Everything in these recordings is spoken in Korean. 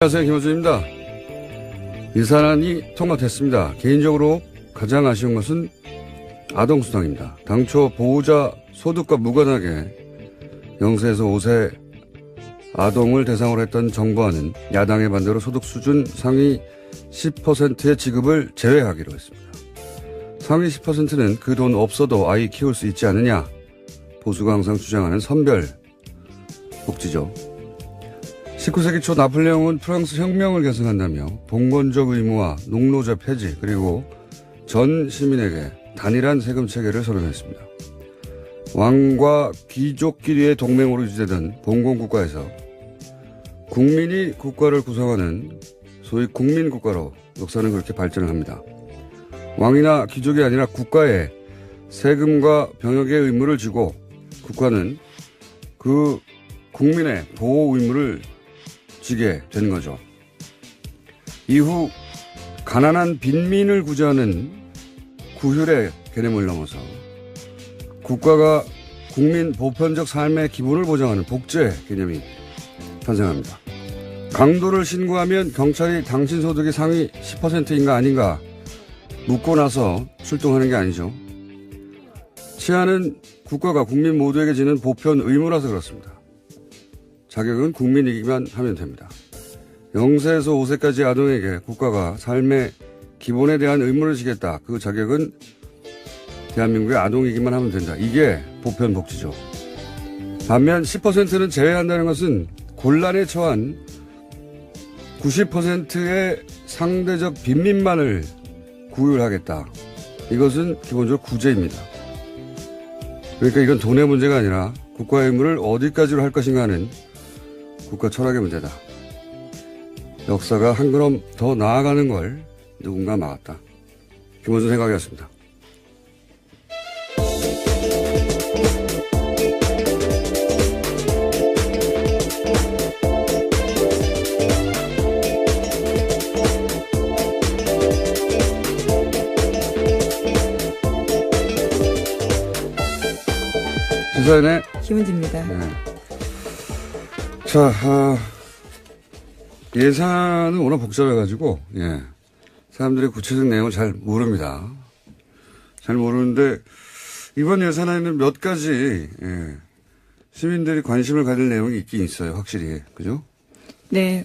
안녕하세요. 김호준입니다. 예산안이 통과됐습니다. 개인적으로 가장 아쉬운 것은 아동수당입니다. 당초 보호자 소득과 무관하게 0세에서 5세 아동을 대상으로 했던 정부안은 야당의 반대로 소득 수준 상위 10%의 지급을 제외하기로 했습니다. 상위 10%는 그 돈 없어도 아이 키울 수 있지 않느냐. 보수가 항상 주장하는 선별 복지죠. 19세기 초 나폴레옹은 프랑스 혁명을 계승한다며 봉건적 의무와 농노제 폐지 그리고 전 시민에게 단일한 세금 체계를 선언했습니다. 왕과 귀족끼리의 동맹으로 유지되던 봉건국가에서 국민이 국가를 구성하는 소위 국민국가로 역사는 그렇게 발전을 합니다. 왕이나 귀족이 아니라 국가에 세금과 병역의 의무를 지고 국가는 그 국민의 보호 의무를 지게 된 거죠. 이후 가난한 빈민을 구제하는 구휼의 개념을 넘어서 국가가 국민 보편적 삶의 기본을 보장하는 복제 개념이 탄생합니다. 강도를 신고하면 경찰이 당신 소득이 상위 10%인가 아닌가 묻고 나서 출동하는 게 아니죠. 치안은 국가가 국민 모두에게 지는 보편 의무라서 그렇습니다. 자격은 국민이기만 하면 됩니다. 0세에서 5세까지 아동에게 국가가 삶의 기본에 대한 의무를 지겠다. 그 자격은 대한민국의 아동이기만 하면 된다. 이게 보편복지죠. 반면 10%는 제외한다는 것은 곤란에 처한 90%의 상대적 빈민만을 구휼하겠다. 이것은 기본적으로 구제입니다. 그러니까 이건 돈의 문제가 아니라 국가의 의무를 어디까지로 할 것인가 하는 국가 철학의 문제다. 역사가 한 걸음 더 나아가는 걸 누군가 막았다. 김원준 생각이었습니다. 시사인의 김은지입니다. 네. 자, 예산은 워낙 복잡해가지고, 예. 사람들이 구체적 내용을 잘 모릅니다. 잘 모르는데, 이번 예산안에는 몇 가지, 예. 시민들이 관심을 가질 내용이 있긴 있어요. 확실히. 그죠? 네.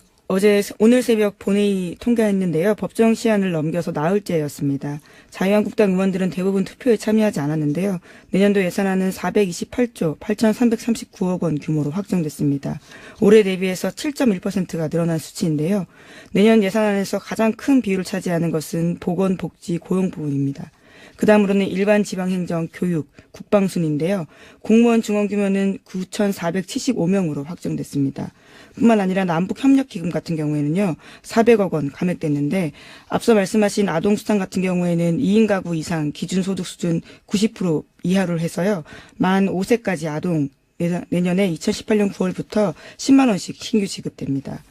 오늘 새벽 본회의 통과했는데요. 법정 시한을 넘겨서 나흘째였습니다. 자유한국당 의원들은 대부분 투표에 참여하지 않았는데요. 내년도 예산안은 428조 8,339억 원 규모로 확정됐습니다. 올해 대비해서 7.1%가 늘어난 수치인데요. 내년 예산안에서 가장 큰 비율을 차지하는 것은 보건, 복지, 고용 부분입니다. 그 다음으로는 일반 지방행정, 교육, 국방 순인데요. 공무원 중원 규모는 9,475명으로 확정됐습니다. 뿐만 아니라 남북협력기금 같은 경우에는요. 400억 원 감액됐는데 앞서 말씀하신 아동수당 같은 경우에는 2인 가구 이상 기준소득 수준 90% 이하로 해서요. 만 5세까지 아동 내년에 2018년 9월부터 10만 원씩 신규 지급됩니다.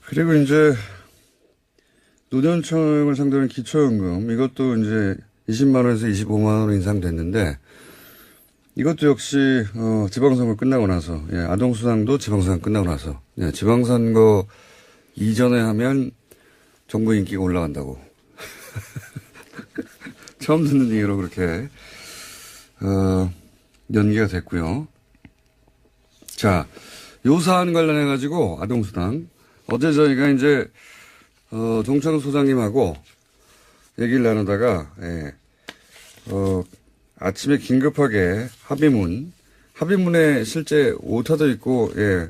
그리고 이제 노년층을 상대로 한 기초연금 이것도 이제 20만 원에서 25만 원 인상됐는데 이것도 역시 지방선거 끝나고 나서 예, 아동수당도 지방선거 끝나고 나서 예, 지방선거 이전에 하면 정부 인기가 올라간다고 처음 듣는 얘기로 그렇게 연기가 됐고요. 자, 요 사안 관련해 가지고 아동수당 어제 저희가 이제 정창훈 소장님하고 얘기를 나누다가 예, 아침에 긴급하게 합의문에 실제 오타도 있고, 예,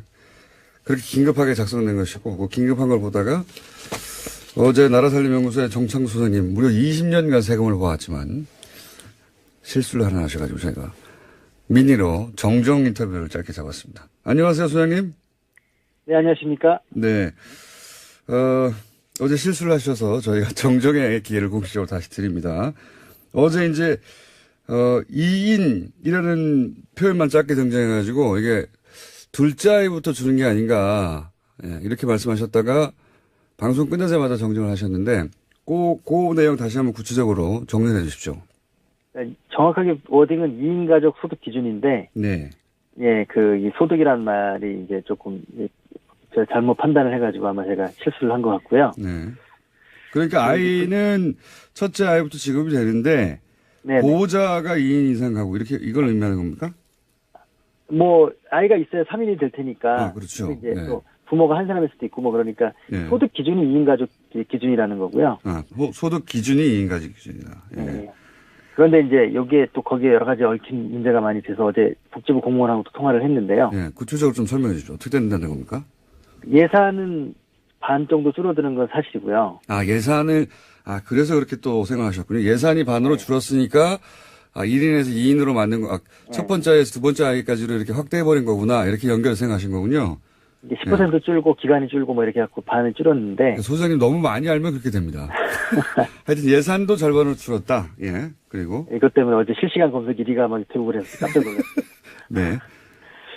그렇게 긴급하게 작성된 것이고, 그 긴급한 걸 보다가 어제 나라살림연구소의 정창수 소장님 무려 20년간 세금을 모았지만 실수를 하나 하셔가지고 저희가 미니로 정정 인터뷰를 짧게 잡았습니다. 안녕하세요, 소장님. 네, 안녕하십니까. 네. 어제 실수를 하셔서 저희가 정정의 기회를 공식적으로 다시 드립니다. 어제 이제 2인이라는 표현만 짧게 등장해가지고 이게 둘째 아이부터 주는 게 아닌가 예, 이렇게 말씀하셨다가 방송 끝나자마자 정정을 하셨는데 그 내용 다시 한번 구체적으로 정리해 주십시오. 정확하게 워딩은 2인 가족 소득 기준인데 네. 예, 이 소득이란 말이 이제 조금 저 잘못 판단을 해가지고 아마 제가 실수를 한 것 같고요. 네. 그러니까 아이는 첫째 아이부터 지급이 되는데 네. 보호자가 2인 이상 가고 이렇게 이걸 의미하는 겁니까? 뭐 아이가 있어야 3인이 될 테니까. 아, 그렇죠. 이제 네. 또 부모가 한 사람일 수도 있고 뭐 그러니까 네. 소득 기준이 2인 가족 기준이라는 거고요. 아, 소득 기준이 2인 가족 기준이다. 예. 네. 그런데 이제 여기에 또 거기에 여러 가지 얽힌 문제가 많이 돼서 어제 복지부 공무원하고도 통화를 했는데요. 예. 구체적으로 좀 설명해 주십시오. 어떻게 된다는 겁니까? 예산은 반 정도 줄어드는 건 사실이고요. 아, 예산을, 그래서 그렇게 또 생각하셨군요. 예산이 반으로 줄었으니까, 1인에서 2인으로 만든 거, 첫 번째 아이에서 두 번째 아이까지로 이렇게 확대해버린 거구나. 이렇게 연결 생각하신 거군요. 이게 10% 줄고 기간이 줄고 뭐 이렇게 해갖고 반을 줄었는데. 소장님 너무 많이 알면 그렇게 됩니다. 하여튼 예산도 절반으로 줄었다. 예. 그리고. 이것 때문에 어제 실시간 검색 1위가 막 유튜브 그래서 깜짝 놀랐어요. 네.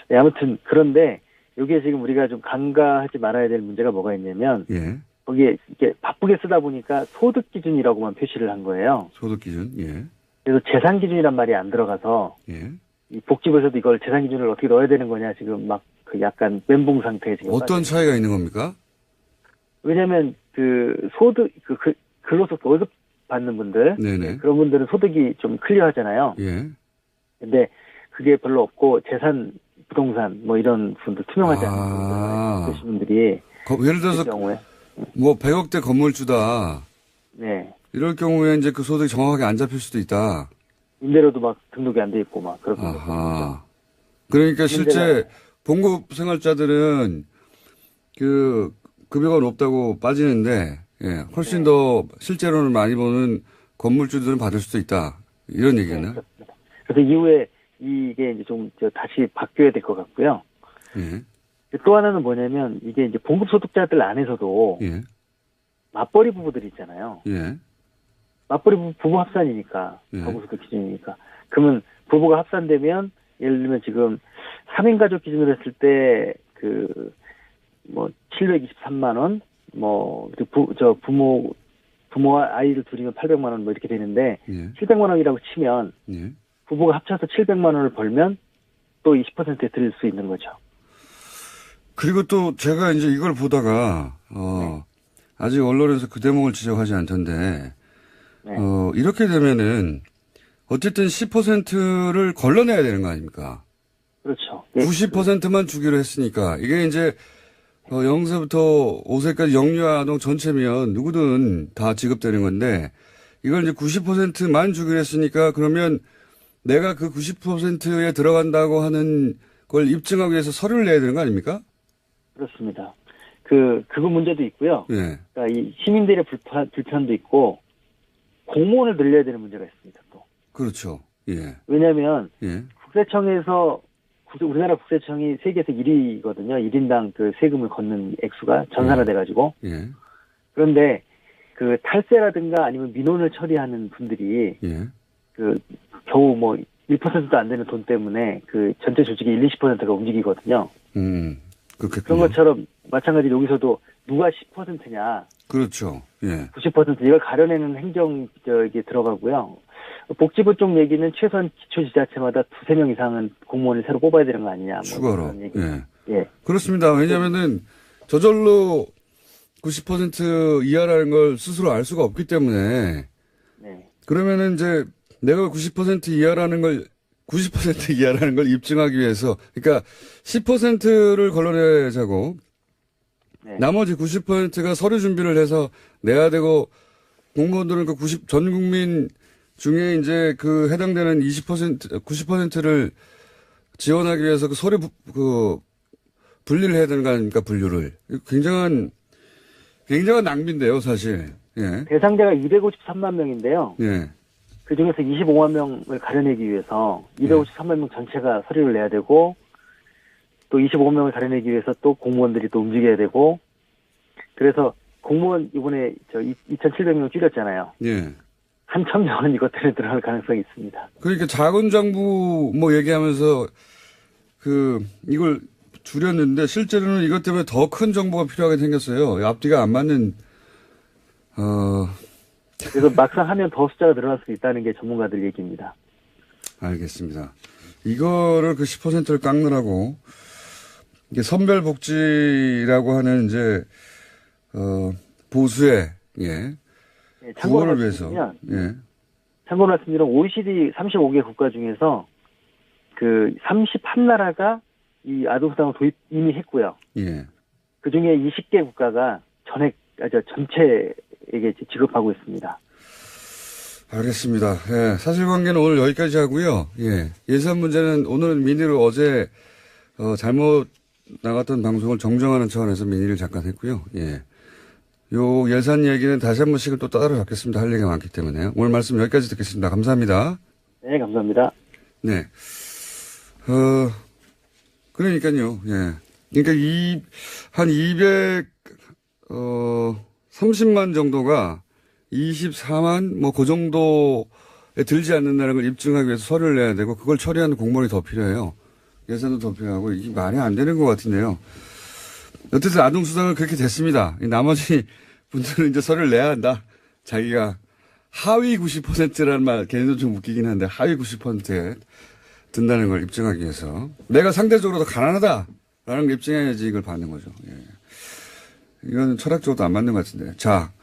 네, 아무튼 그런데 여기에 지금 우리가 좀 간과하지 말아야 될 문제가 뭐가 있냐면 예. 거기에 이렇게 바쁘게 쓰다 보니까 소득 기준이라고만 표시를 한 거예요. 소득 기준. 예. 그래서 재산 기준이란 말이 안 들어가서 예. 이 복지부에서도 이걸 재산 기준을 어떻게 넣어야 되는 거냐 지금 막 그 약간 멘붕 상태에 지금 어떤 차이가 있는 겁니까? 왜냐하면 그 소득 그 근로소 월급 받는 분들 네네. 그런 분들은 소득이 좀 클리어하잖아요. 예. 근데 그게 별로 없고 재산 부동산 뭐 이런 분들 투명하지 않은 분들 분들이 예를 들어서 그 경우에 뭐 100억대 건물주다. 네 이럴 경우에 이제 그 소득이 정확하게 안 잡힐 수도 있다. 임대료도 막 등록이 안 돼 있고 막 그런 분들. 아하. 그러니까 실제 봉급 생활자들은 그 급여가 높다고 빠지는데 예, 훨씬 더 실제로는 많이 버는 건물주들은 받을 수도 있다. 이런 얘기겠네요. 네, 그래서 이후에 이게 이제 좀 다시 바뀌어야 될 것 같고요. 예. 또 하나는 뭐냐면 이게 이제 봉급 소득자들 안에서도 예. 맞벌이 부부들이 있잖아요. 예. 맞벌이 부부 합산이니까 예. 가구소득 기준이니까 그러면 부부가 합산되면 예를 들면 지금 3인 가족 기준으로 했을 때 그 뭐 723만 원 뭐 부모와 아이를 둘이면 800만 원 뭐 이렇게 되는데 예. 700만 원이라고 치면 예. 부부가 합쳐서 700만 원을 벌면 또 20%에 드릴 수 있는 거죠. 그리고 또 제가 이제 이걸 보다가 아직 언론에서 그 대목을 지적하지 않던데 네. 이렇게 되면은 어쨌든 10%를 걸러내야 되는 거 아닙니까? 그렇죠. 90%만 주기로 했으니까 이게 이제 0세부터 5세까지 영유아동 전체면 누구든 다 지급되는 건데 이걸 이제 90%만 주기로 했으니까 그러면 내가 그 90%에 들어간다고 하는 걸 입증하기 위해서 서류를 내야 되는 거 아닙니까? 그렇습니다. 그거 문제도 있고요. 예. 그러니까 이 시민들의 불편도 있고 공무원을 늘려야 되는 문제가 있습니다. 또. 그렇죠. 예. 왜냐하면 예. 국세청에서 우리나라 국세청이 세계에서 1위거든요. 1인당 그 세금을 걷는 액수가 전산화돼가지고. 예. 그런데 그 탈세라든가 아니면 민원을 처리하는 분들이 예. 그 겨우 뭐 1%도 안 되는 돈 때문에 그 전체 조직의 20%가 움직이거든요. 그렇겠군요. 그런 것처럼 마찬가지로 여기서도 누가 10%냐, 그렇죠. 예. 90% 이걸 가려내는 행정 저기 들어가고요. 복지부 쪽 얘기는 최소한 기초지자체마다 2-3명 이상은 공무원을 새로 뽑아야 되는 거 아니냐. 뭐 추가로. 그런 얘기. 예. 예. 그렇습니다. 왜냐면은 저절로 90% 이하라는 걸 스스로 알 수가 없기 때문에 네. 그러면은 이제 내가 90% 이하라는 걸 90% 이하라는 걸 입증하기 위해서 그러니까 10%를 걸러내자고 네. 나머지 90%가 서류 준비를 해서 내야 되고 공무원들은 그 전 국민 중에 이제 그 해당되는 90%를 지원하기 위해서 그 서류 분리를 해야 되는 거 아닙니까? 분류를. 굉장한 낭비인데요, 사실. 예. 대상자가 253만 명인데요. 예. 그 중에서 25만 명을 가려내기 위해서 253만 명 전체가 서류를 내야 되고 또 25명을 가려내기 위해서 또 공무원들이 또 움직여야 되고 그래서 공무원 이번에 2,700명 줄였잖아요. 예. 한 1,000명은 이것 때문에 들어갈 가능성이 있습니다. 그러니까 자본장부 뭐 얘기하면서 이걸 줄였는데 실제로는 이것 때문에 더 큰 정보가 필요하게 생겼어요. 앞뒤가 안 맞는 그래서 막상 하면 더 숫자가 늘어날 수 있다는 게 전문가들 얘기입니다. 알겠습니다. 이거를 그 10%를 깎느라고 이게 선별복지라고 하는 이제, 보수의, 예. 예, 참고로 구호를 위해서. 말씀드리면, 예. 참고로 말씀드리면 OECD 35개 국가 중에서 그 31나라가 이 아동수당을 도입 이미 했고요. 예. 그 중에 20개 국가가 전체에게 지급하고 있습니다. 알겠습니다. 예. 사실관계는 오늘 여기까지 하고요. 예. 예산 문제는 오늘은 민의로 어제, 잘못 나갔던 방송을 정정하는 차원에서 민의를 잠깐 했고요. 예. 요 예산 얘기는 다시 한 번씩은 또 따로 갖겠습니다. 할 얘기가 많기 때문에요. 오늘 말씀 여기까지 듣겠습니다. 감사합니다. 네, 감사합니다. 네. 그러니까요. 예. 그러니까 한 30만 정도가 24만 뭐 그 정도에 들지 않는다는 걸 입증하기 위해서 서류를 내야 되고 그걸 처리하는 공무원이 더 필요해요. 예산도 더 필요하고 이게 말이 안 되는 것 같은데요. 어쨌든 아동수당은 그렇게 됐습니다. 나머지 분들은 이제 서류를 내야 한다. 자기가 하위 90%라는 말 걔네도 좀 웃기긴 한데 하위 90%에 든다는 걸 입증하기 위해서 내가 상대적으로 더 가난하다라는 걸 입증해야지 이걸 받는 거죠. 예. 이건 철학적으로도 안 맞는 것 같은데. 자,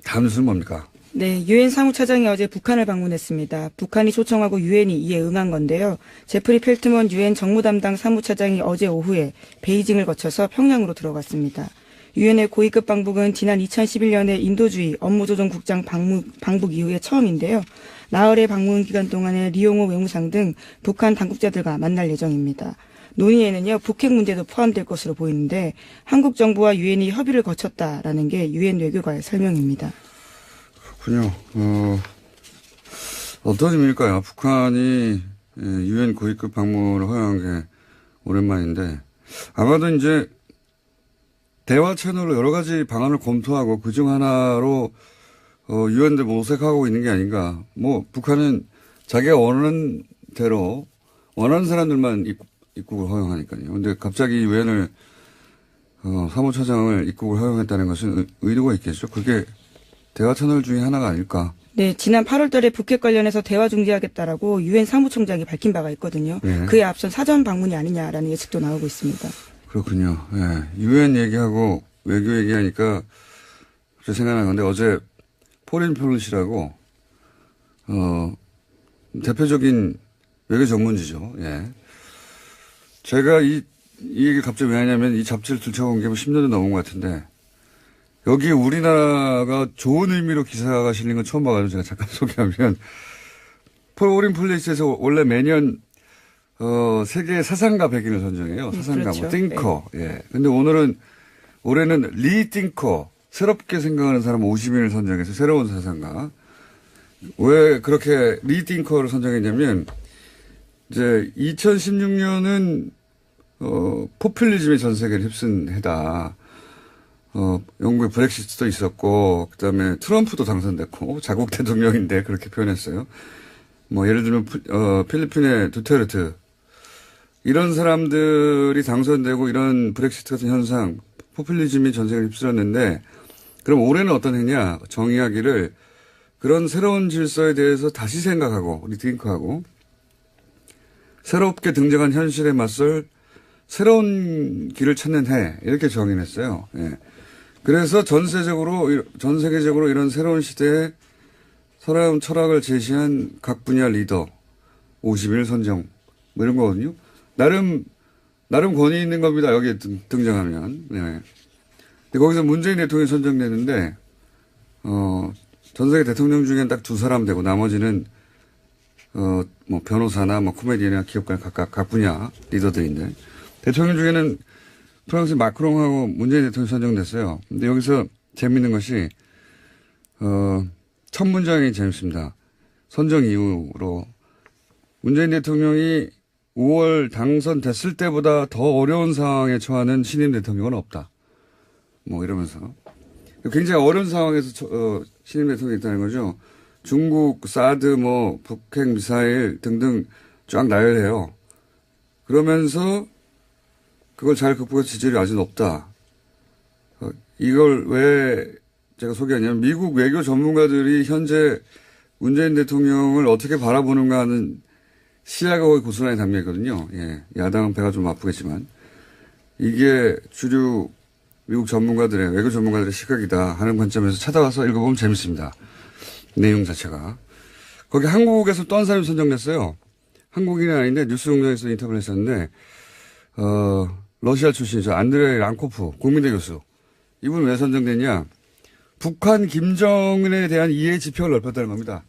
다음 뉴스는 뭡니까? 네, 유엔 사무차장이 어제 북한을 방문했습니다. 북한이 초청하고 유엔이 이에 응한 건데요. 제프리 펠트먼 유엔 정무 담당 사무차장이 어제 오후에 베이징을 거쳐서 평양으로 들어갔습니다. 유엔의 고위급 방북은 지난 2011년에 인도주의 업무조정국장 방북 이후에 처음인데요. 나흘의 방문 기간 동안에 리용호 외무상 등 북한 당국자들과 만날 예정입니다. 논의에는요, 북핵 문제도 포함될 것으로 보이는데 한국 정부와 유엔이 협의를 거쳤다라는 게 유엔 외교관의 설명입니다. 그렇군요. 어떤 의미일까요? 북한이 유엔 고위급 방문을 허용한 게 오랜만인데 아마도 이제 대화 채널로 여러 가지 방안을 검토하고 그중 하나로 유엔대 모색하고 있는 게 아닌가. 뭐 북한은 자기가 원하는 대로 원하는 사람들만 입국을 허용하니까요. 근데 갑자기 유엔을 사무처장을 입국을 허용했다는 것은 의도가 있겠죠. 그게 대화 채널 중에 하나가 아닐까. 네, 지난 8월 달에 북핵 관련해서 대화 중지하겠다라고 유엔 사무총장이 밝힌 바가 있거든요. 네. 그에 앞선 사전 방문이 아니냐라는 예측도 나오고 있습니다. 그렇군요. 예. 유엔 얘기하고 외교 얘기하니까 저 생각난 건데 어제 포린 폴리시라고 대표적인 외교 전문지죠. 예. 제가 이 얘기 갑자기 왜 하냐면 이 잡지를 들춰본 게 10년도 넘은 것 같은데 여기에 우리나라가 좋은 의미로 기사가 실린 건 처음 봐가지고 제가 잠깐 소개하면 포린 폴리시에서 원래 매년 세계 사상가 100인을 선정해요. 사상가, 그렇죠. 뭐, 띵커. 네. 예. 근데 올해는 리띵커. 새롭게 생각하는 사람 50인을 선정해서 새로운 사상가. 왜 그렇게 리띵커를 선정했냐면, 이제 2016년은, 포퓰리즘이 전 세계를 휩쓴 해다. 영국의 브렉시트도 있었고, 그 다음에 트럼프도 당선됐고, 자국 대통령인데 그렇게 표현했어요. 뭐, 예를 들면, 필리핀의 두테르트. 이런 사람들이 당선되고 이런 브렉시트 같은 현상, 포퓰리즘이 전 세계를 휩쓸었는데, 그럼 올해는 어떤 해냐? 정의하기를 그런 새로운 질서에 대해서 다시 생각하고, 리팅크하고, 새롭게 등장한 현실에 맞설 새로운 길을 찾는 해. 이렇게 정의했어요. 예. 그래서 전 세계적으로 이런 새로운 시대에 새로운 철학을 제시한 각 분야 리더, 50일 선정, 뭐 이런 거거든요. 나름 권위 있는 겁니다. 여기에 등장하면. 네. 근데 거기서 문재인 대통령이 선정되는데, 전 세계 대통령 중엔 딱 2사람 되고, 나머지는, 뭐, 변호사나, 뭐, 코미디언이나 기업가 각 분야 리더들인데, 대통령 중에는 프랑스 마크롱하고 문재인 대통령이 선정됐어요. 근데 여기서 재밌는 것이, 첫 문장이 재밌습니다. 선정 이후로, 문재인 대통령이 5월 당선됐을 때보다 더 어려운 상황에 처하는 신임 대통령은 없다. 뭐 이러면서. 굉장히 어려운 상황에서 신임 대통령이 있다는 거죠. 중국, 사드, 뭐 북핵 미사일 등등 쫙 나열해요. 그러면서 그걸 잘 극복해서 지지율이 아주 높다. 이걸 왜 제가 소개하냐면 미국 외교 전문가들이 현재 문재인 대통령을 어떻게 바라보는가 하는 시야가 거의 고스란히 담겨있거든요. 예. 야당은 배가 좀 아프겠지만. 이게 주류 미국 전문가들의, 외교 전문가들의 시각이다 하는 관점에서 찾아와서 읽어보면 재밌습니다. 내용 자체가. 거기 한국에서 또 한 사람이 선정됐어요. 한국인이 아닌데 뉴스공장에서 인터뷰를 했었는데, 러시아 출신이죠. 안드레이 랑코프, 국민대 교수. 이분 왜 선정됐냐? 북한 김정은에 대한 이해 지평을 넓혔다는 겁니다.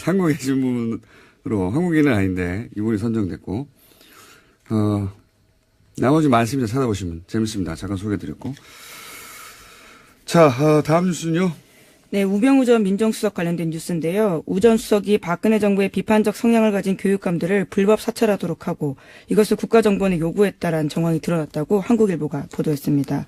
한국에 계신 분으로, 한국인은 아닌데, 이분이 선정됐고, 나머지 많습니다. 찾아보시면 재밌습니다. 잠깐 소개해드렸고. 자, 다음 뉴스는요. 네, 우병우 전 민정수석 관련된 뉴스인데요. 우 전 수석이 박근혜 정부의 비판적 성향을 가진 교육감들을 불법 사찰하도록 하고 이것을 국가정보원에 요구했다라는 정황이 드러났다고 한국일보가 보도했습니다.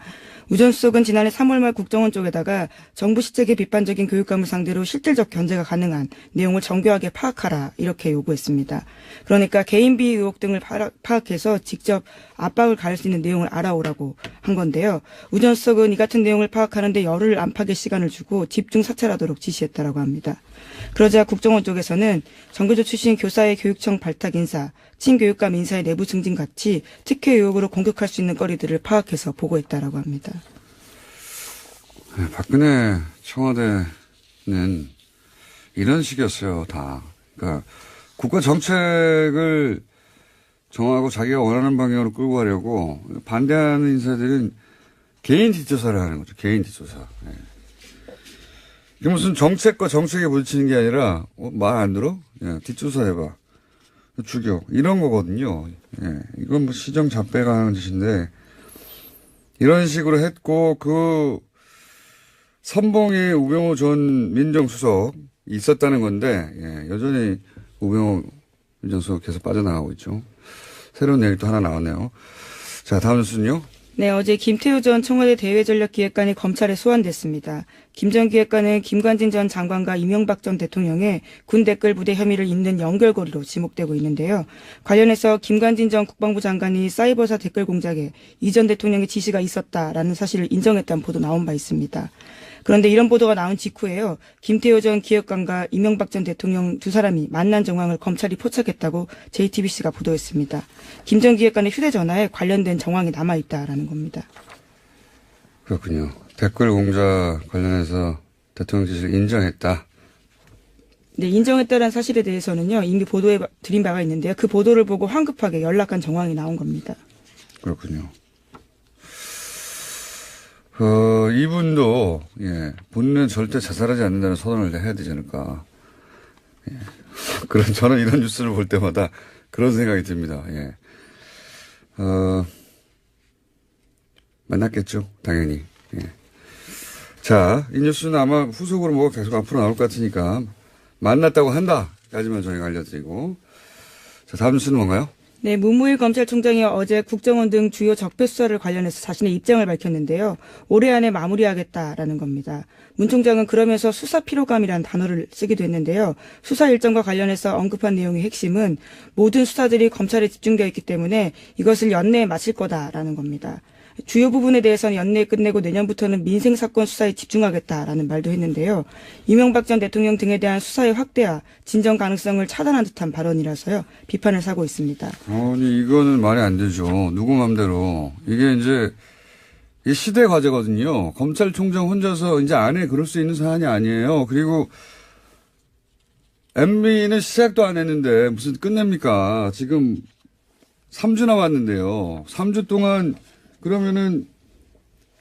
우 전 수석은 지난해 3월 말 국정원 쪽에다가 정부 시책에 비판적인 교육감을 상대로 실질적 견제가 가능한 내용을 정교하게 파악하라 이렇게 요구했습니다. 그러니까 개인비 의혹 등을 파악해서 직접 압박을 가할 수 있는 내용을 알아오라고 한 건데요. 우 전 수석은 이 같은 내용을 파악하는데 열흘 안팎의 시간을 주고 집중 사찰하도록 지시했다라고 합니다. 그러자 국정원 쪽에서는 정교조 출신 교사의 교육청 발탁 인사, 친교육감 인사의 내부 승진 같이 특혜 의혹으로 공격할 수 있는 거리들을 파악해서 보고했다라고 합니다. 네, 박근혜 청와대는 이런 식이었어요, 다. 그러니까 국가 정책을 정하고 자기가 원하는 방향으로 끌고 가려고 반대하는 인사들은 개인 뒷조사를 하는 거죠. 개인 뒷조사. 네. 이게 무슨 정책과 정책에 부딪히는 게 아니라 말 안 들어? 예, 뒷조사해봐. 죽여. 이런 거거든요. 예, 이건 뭐 시정 잡배가 하는 짓인데 이런 식으로 했고 그 선봉에 우병우 전 민정수석 있었다는 건데 예, 여전히 우병우 민정수석 계속 빠져나가고 있죠. 새로운 얘기 또 하나 나왔네요. 자, 다음 뉴스는요. 네, 어제 김태우 전 청와대 대외전략기획관이 검찰에 소환됐습니다. 김 전 기획관은 김관진 전 장관과 이명박 전 대통령의 군 댓글 부대 혐의를 잇는 연결고리로 지목되고 있는데요. 관련해서 김관진 전 국방부 장관이 사이버사 댓글 공작에 이 전 대통령의 지시가 있었다라는 사실을 인정했다는 보도 나온 바 있습니다. 그런데 이런 보도가 나온 직후에요. 김태호 전 기획관과 이명박 전 대통령 두 사람이 만난 정황을 검찰이 포착했다고 JTBC가 보도했습니다. 김 전 기획관의 휴대전화에 관련된 정황이 남아있다라는 겁니다. 그렇군요. 댓글 공작 관련해서 대통령 지시를 인정했다. 네, 인정했다는 사실에 대해서는요. 이미 보도해 드린 바가 있는데요. 그 보도를 보고 황급하게 연락한 정황이 나온 겁니다. 그렇군요. 이분도, 예, 본인은 절대 자살하지 않는다는 선언을 해야 되지 않을까. 예. 저는 이런 뉴스를 볼 때마다 그런 생각이 듭니다. 예. 만났겠죠. 당연히. 예. 자, 이 뉴스는 아마 후속으로 뭐가 계속 앞으로 나올 것 같으니까 만났다고 한다까지만 저희가 알려드리고. 자, 다음 뉴스는 뭔가요? 네, 문무일 검찰총장이 어제 국정원 등 주요 적폐 수사를 관련해서 자신의 입장을 밝혔는데요. 올해 안에 마무리하겠다라는 겁니다. 문 총장은 그러면서 수사 피로감이라는 단어를 쓰기도 했는데요. 수사 일정과 관련해서 언급한 내용의 핵심은 모든 수사들이 검찰에 집중되어 있기 때문에 이것을 연내에 마칠 거다라는 겁니다. 주요 부분에 대해서는 연내에 끝내고 내년부터는 민생사건 수사에 집중하겠다라는 말도 했는데요. 이명박 전 대통령 등에 대한 수사의 확대와 진정 가능성을 차단한 듯한 발언이라서요. 비판을 사고 있습니다. 아니, 이거는 말이 안 되죠. 누구 맘대로. 이게 이제 이 시대 과제거든요. 검찰총장 혼자서 이제 안에 그럴 수 있는 사안이 아니에요. 그리고 MB는 시작도 안 했는데 무슨 끝냅니까? 지금 3주 남았는데요. 3주 동안 그러면은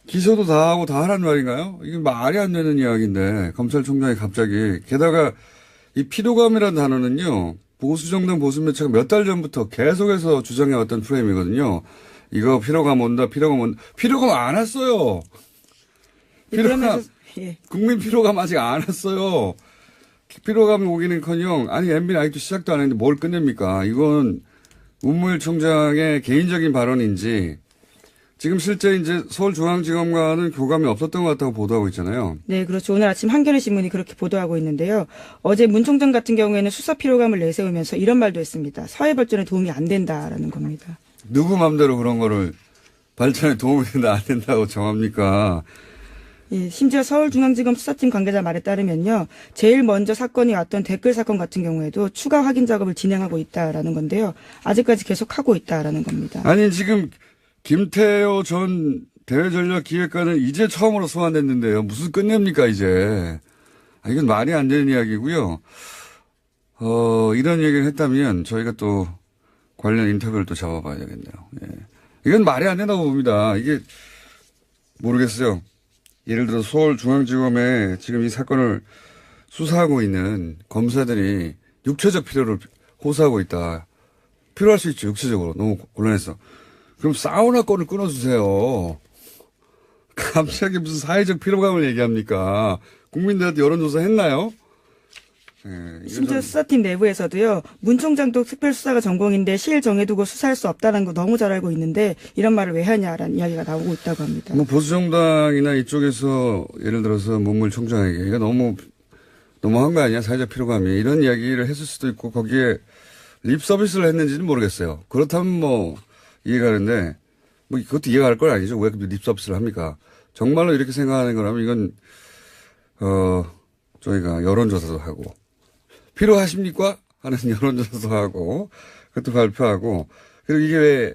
기소도 다 하고 다 하란 말인가요? 이게 말이 안 되는 이야기인데 검찰총장이 갑자기 게다가 이 피로감이라는 단어는요. 보수정당 보수매체가 몇 달 전부터 계속해서 주장해왔던 프레임이거든요. 이거 피로감 온다. 피로감 안 왔어요. 예. 국민 피로감 아직 안 왔어요. 피로감이 오기는커녕 아니 MB는 아직도 시작도 안 했는데 뭘 끝냅니까? 이건 문무일 총장의 개인적인 발언인지 지금 실제 이제 서울중앙지검과는 교감이 없었던 것 같다고 보도하고 있잖아요. 네, 그렇죠. 오늘 아침 한겨레 신문이 그렇게 보도하고 있는데요. 어제 문 총장 같은 경우에는 수사 피로감을 내세우면서 이런 말도 했습니다. 사회 발전에 도움이 안 된다라는 겁니다. 누구 맘대로 그런 거를 발전에 도움이 된다 안 된다고 정합니까? 예, 심지어 서울중앙지검 수사팀 관계자 말에 따르면요. 제일 먼저 사건이 왔던 댓글 사건 같은 경우에도 추가 확인 작업을 진행하고 있다라는 건데요. 아직까지 계속하고 있다라는 겁니다. 아니, 지금 김태호 전 대외전략기획관은 이제 처음으로 소환됐는데요. 무슨 끝냅니까, 이제. 이건 말이 안 되는 이야기고요. 이런 얘기를 했다면 저희가 또 관련 인터뷰를 또 잡아봐야 되겠네요. 예. 이건 말이 안 된다고 봅니다. 이게 모르겠어요. 예를 들어 서울중앙지검에 지금 이 사건을 수사하고 있는 검사들이 육체적 필요를 호소하고 있다. 필요할 수 있죠. 육체적으로. 너무 곤란해서. 그럼 사우나 건을 끊어주세요. 갑자기 무슨 사회적 피로감을 얘기합니까? 국민들한테 여론조사 했나요? 네, 심지어 수사팀 내부에서도요. 문 총장도 특별수사가 전공인데 시일 정해두고 수사할 수 없다는 거 너무 잘 알고 있는데 이런 말을 왜 하냐라는 이야기가 나오고 있다고 합니다. 뭐 보수정당이나 이쪽에서 예를 들어서 문물 총장에게 이거 너무한 거 아니야? 사회적 피로감이 이런 이야기를 했을 수도 있고 거기에 립 서비스를 했는지는 모르겠어요. 그렇다면 뭐 이해가 가는데 뭐 그것도 이해가 갈 건 아니죠. 왜 립 서비스를 합니까? 정말로 이렇게 생각하는 거라면 이건 저희가 여론조사도 하고 필요하십니까? 하는 여론조사도 하고 그것도 발표하고 그리고 이게 왜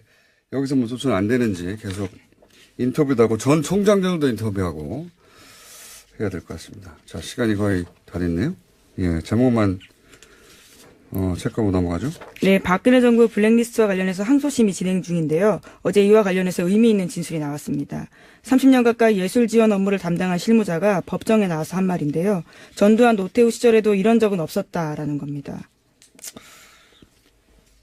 여기서 뭐 조치는 안 되는지 계속 인터뷰도 하고 전 총장들도 인터뷰하고 해야 될 것 같습니다. 자, 시간이 거의 다 됐네요. 예, 제목만 체크하고 넘어가죠. 네, 박근혜 정부 블랙리스트와 관련해서 항소심이 진행 중인데요. 어제 이와 관련해서 의미 있는 진술이 나왔습니다. 30년 가까이 예술 지원 업무를 담당한 실무자가 법정에 나와서 한 말인데요. 전두환 노태우 시절에도 이런 적은 없었다라는 겁니다.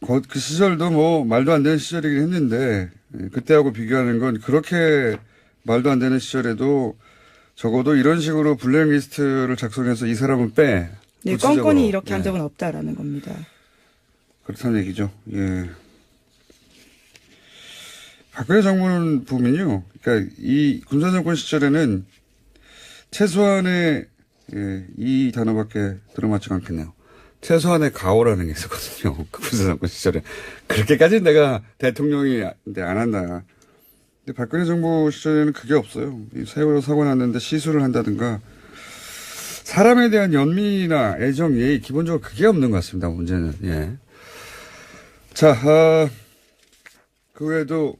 그 시절도 뭐 말도 안 되는 시절이긴 했는데 그때하고 비교하는 건 그렇게 말도 안 되는 시절에도 적어도 이런 식으로 블랙리스트를 작성해서 이 사람은 빼. 네, 구체적으로. 껌껌이 이렇게 한 적은 없다라는 겁니다. 그렇다는 얘기죠. 예. 박근혜 정부는 보면요. 그러니까 이 군사정권 시절에는 최소한의 이 단어밖에 들어맞지가 않겠네요. 최소한의 가오라는 게 있었거든요. 그 군사정권 시절에. 그렇게까지 내가 대통령이 안 한다. 근데 박근혜 정부 시절에는 그게 없어요. 세월호 사고 났는데 시술을 한다든가 사람에 대한 연민이나 애정, 예의 기본적으로 그게 없는 것 같습니다. 문제는. 예. 자, 그 외에도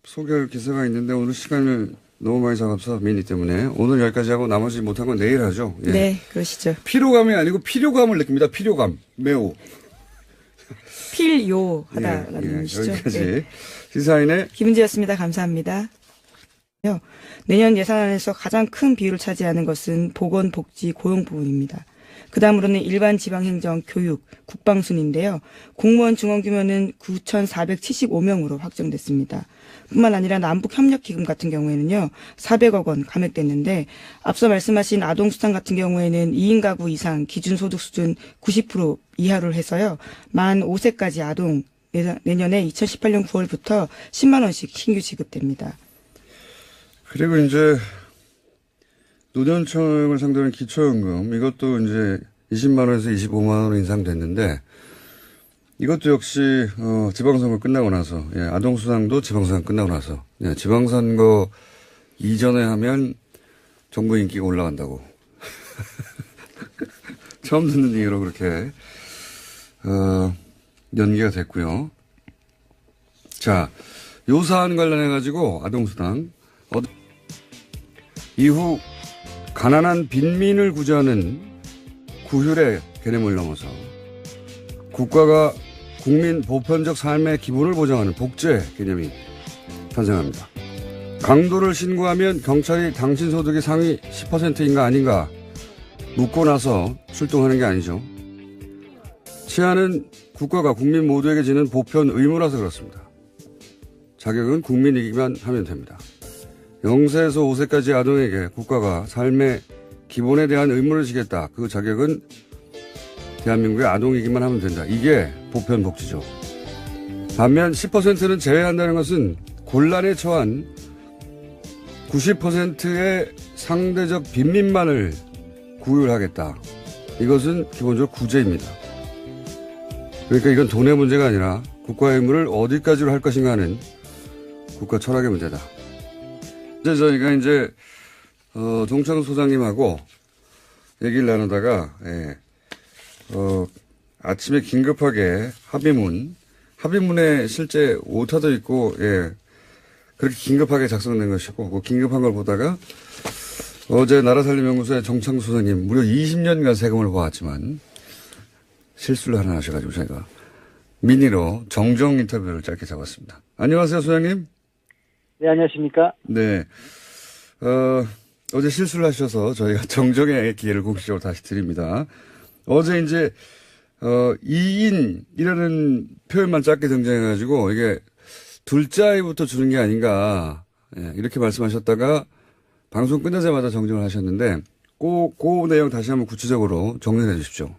소개할 기사가 있는데 오늘 시간을 너무 많이 잡아서 미니 때문에 오늘 여기까지 하고 나머지 못한 건 내일 하죠. 예. 네, 그러시죠. 피로감이 아니고 필요감을 느낍니다. 필요감. 매우. 필요하다라는 의미시죠. 여기까지. 네. 시사인의 김은지였습니다. 감사합니다. 내년 예산안에서 가장 큰 비율을 차지하는 것은 보건복지 고용 부분입니다. 그 다음으로는 일반 지방행정, 교육, 국방 순인데요. 공무원 중원 규모는 9,475명으로 확정됐습니다. 뿐만 아니라 남북협력기금 같은 경우에는요. 400억 원 감액됐는데 앞서 말씀하신 아동수당 같은 경우에는 2인 가구 이상 기준소득 수준 90% 이하로 해서요. 만 5세까지 아동 내년에 2018년 9월부터 10만 원씩 신규 지급됩니다. 그리고 이제 노년층을 상대로 한 기초연금 이것도 이제 20만 원에서 25만 원으로 인상됐는데 이것도 역시 지방선거 끝나고 나서 아동수당도 지방선거 끝나고 나서 지방선거 이전에 하면 정부 인기가 올라간다고 처음 듣는 얘기로 그렇게 연기가 됐고요. 자, 요 사안 관련해 가지고 아동수당 이후 가난한 빈민을 구제하는 구휼의 개념을 넘어서 국가가 국민 보편적 삶의 기본을 보장하는 복제 개념이 탄생합니다. 강도를 신고하면 경찰이 당신 소득의 상위 10%인가 아닌가 묻고 나서 출동하는 게 아니죠. 치안은 국가가 국민 모두에게 지는 보편 의무라서 그렇습니다. 자격은 국민이기만 하면 됩니다. 0세에서 5세까지 아동에게 국가가 삶의 기본에 대한 의무를 지겠다. 그 자격은 대한민국의 아동이기만 하면 된다. 이게 보편복지죠. 반면 10%는 제외한다는 것은 곤란에 처한 90%의 상대적 빈민만을 구휼하겠다. 이것은 기본적으로 구제입니다. 그러니까 이건 돈의 문제가 아니라 국가의 의무를 어디까지로 할 것인가 하는 국가 철학의 문제다. 저희가 이제, 동창 소장님하고 얘기를 나누다가, 아침에 긴급하게 합의문에 실제 오타도 있고, 그렇게 긴급하게 작성된 것이고, 그 긴급한 걸 보다가 어제 나라살림연구소의 정창 소장님 무려 20년간 세금을 모았지만 실수를 하나 하셔가지고 저희가 미니로 정정 인터뷰를 짧게 잡았습니다. 안녕하세요, 소장님. 네, 안녕하십니까? 네. 어제 실수를 하셔서 저희가 정정의 기회를 공식적으로 다시 드립니다. 어제 이제, 2인이라는 표현만 짧게 등장해가지고 이게 둘째 아이부터 주는 게 아닌가, 이렇게 말씀하셨다가 방송 끝나자마자 정정을 하셨는데, 그 내용 다시 한번 구체적으로 정리해 주십시오.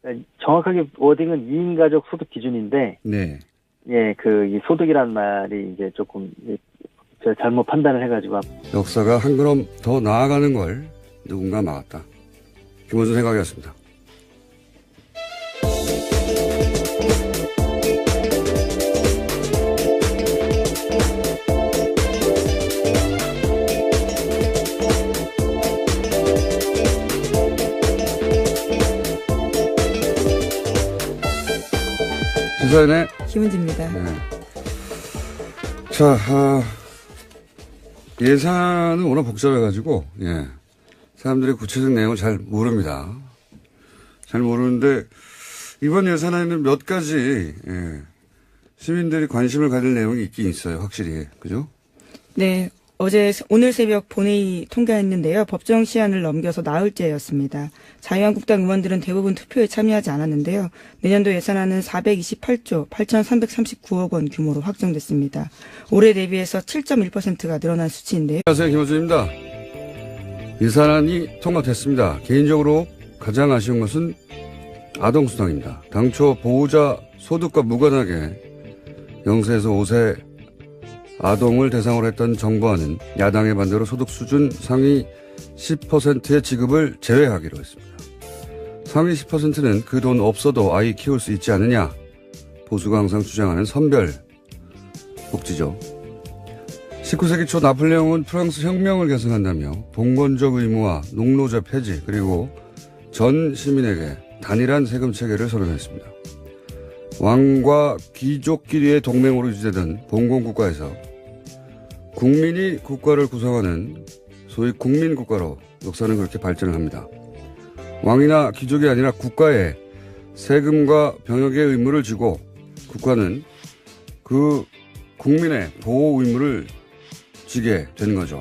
네, 정확하게 워딩은 2인 가족 소득 기준인데, 네. 이 소득이란 말이 이제 조금, 제가 잘못 판단을 해가지고. 역사가 한 걸음 더 나아가는 걸 누군가 막았다. 김원준 생각이었습니다. 시사인의 김은지입니다. 네. 자, 예산은 워낙 복잡해가지고, 사람들이 구체적 내용을 잘 모릅니다. 잘 모르는데, 이번 예산에는 몇 가지, 시민들이 관심을 가질 내용이 있긴 있어요. 확실히. 그죠? 네. 오늘 새벽 본회의 통과했는데요. 법정 시한을 넘겨서 나흘째였습니다. 자유한국당 의원들은 대부분 투표에 참여하지 않았는데요. 내년도 예산안은 428조 8,339억 원 규모로 확정됐습니다. 올해 대비해서 7.1%가 늘어난 수치인데요. 안녕하세요. 김호준입니다. 예산안이 통과됐습니다. 개인적으로 가장 아쉬운 것은 아동수당입니다. 당초 보호자 소득과 무관하게 0세에서 5세 아동을 대상으로 했던 정부안은 야당의 반대로 소득 수준 상위 10%의 지급을 제외하기로 했습니다. 상위 10%는 그 돈 없어도 아이 키울 수 있지 않느냐. 보수가 항상 주장하는 선별 복지죠. 19세기 초 나폴레옹은 프랑스 혁명을 개선한다며 봉건적 의무와 농노제 폐지 그리고 전 시민에게 단일한 세금 체계를 선언했습니다. 왕과 귀족끼리의 동맹으로 유지되던 봉건국가에서 국민이 국가를 구성하는 소위 국민국가로 역사는 그렇게 발전을 합니다. 왕이나 귀족이 아니라 국가에 세금과 병역의 의무를 지고 국가는 그 국민의 보호 의무를 지게 되는 거죠.